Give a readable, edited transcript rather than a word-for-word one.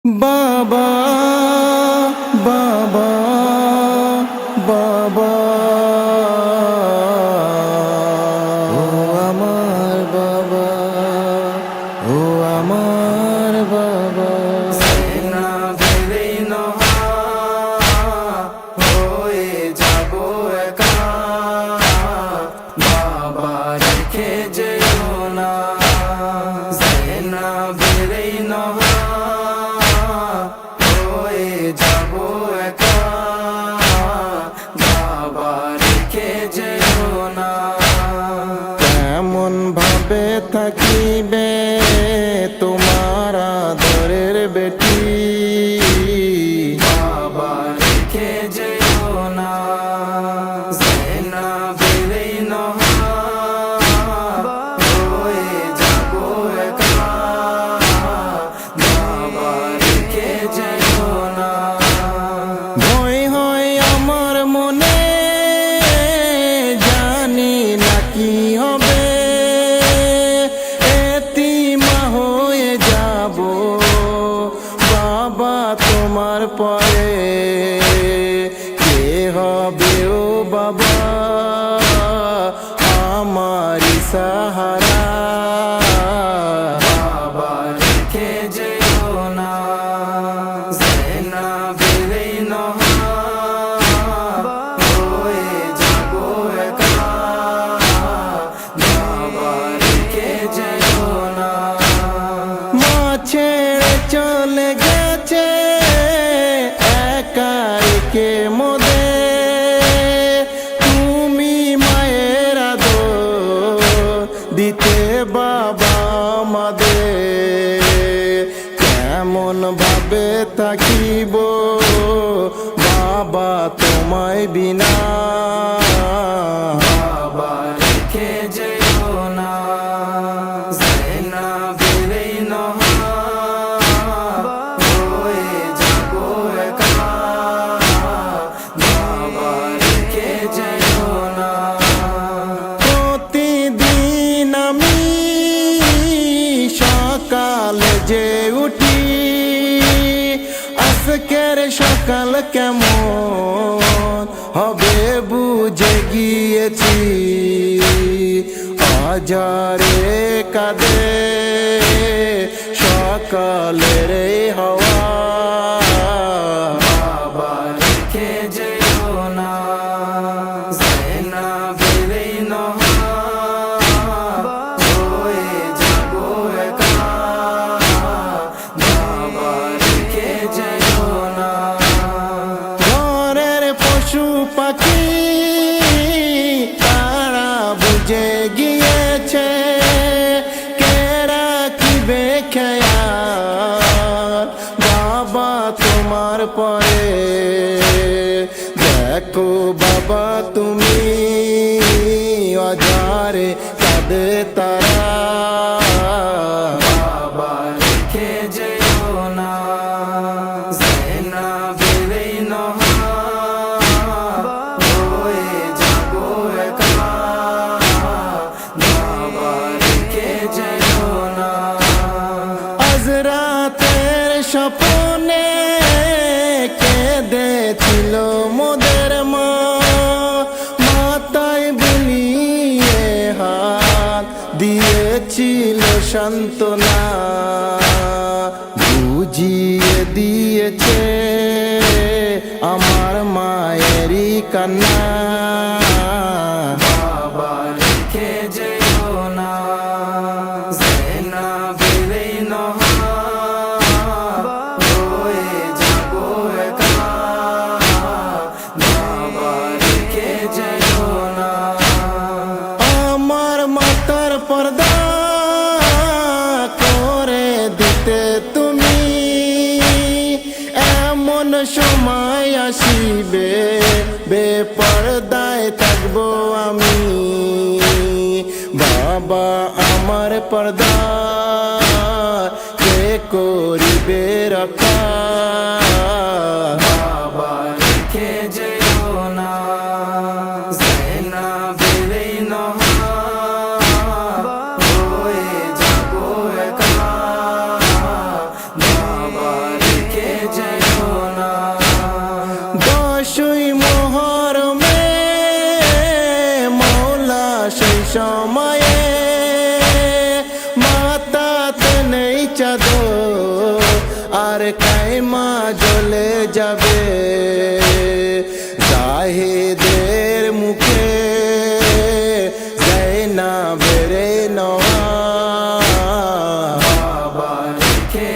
বাবা বাবা বাবা ও আমার বাবা ও আমার বাবা না বিলীন হয়ে যাব একা বাবা রেখে যেও না না বিলীন হয়ে যাব একা বাবা রেখে যেও না কেমন ভাবে থাকিবে তোমার আদরের বেটি বাবা রেখে যেও না না বিলীন হয়ে যাব একা বাবা রেখে যেও না ভয় হয় আমার মনে জানি না কি হবে এতিমা হয়ে যাব বাবা তোমার পরে কে হবে ও বাবা আমারি সাহারা বাবা রেখে যেও না না বিলীন হয়ে যাব একা বাবা রেখে যেও না মা ছেড়ে চলে গেছে একা রেখে মোদে তুমি মায়ের আদর দিতে বাবা আমাদের কেমন ভাবে থাকিব বাবা তোমায় বিনা বাবা রেখে যেও না না বিলীন হয়ে যাব একা বাবা রেখে যেও না প্রতিদিন আমি সকালে যে উঠি আজকের সকাল কেমন হবে বুঝে গিয়েছি হাজারে কাঁদে সকালের এই হওয়া বাবা রেখে যেও না না বিলীন হয়ে যাব একা বাবা রেখে যেও না ঘরের পশু পাখি তারা বুঝে গিয়েছে কে রাখিবে খেয়াল বাবা তোমার পরে দেখো বাবা তুমি অজারে কাঁদে তারা বাবা রেখে যেও না না বিলীন হয়ে যাব একা বাবা রেখে যেও না আজ রাতের স্বপ্নে কেঁদেছিল মোদের মা মাথায় বুলিয়ে হাত দিয়েছিল সান্ত্বনা বুঝিয়ে দিয়েছে আমার মায়েরই কান্না বাবা রেখে যেও না না বিলীন হয়ে যাব একা বাবা রেখে যেও না আমার মাথার পর্দা করে দিতে তুমি এমন সময় আসিবে বেপর্দায় থাকবো আমি বাবা আমার পর্দা কে করিবে রক্ষা বাবা রেখে যেও না না বিলীন হয়ে যাব একা বাবা আর কাইমা জ্বলে যাবে জাহিদের মুখে জাইনাবের নওয়াজ বাবা রেখে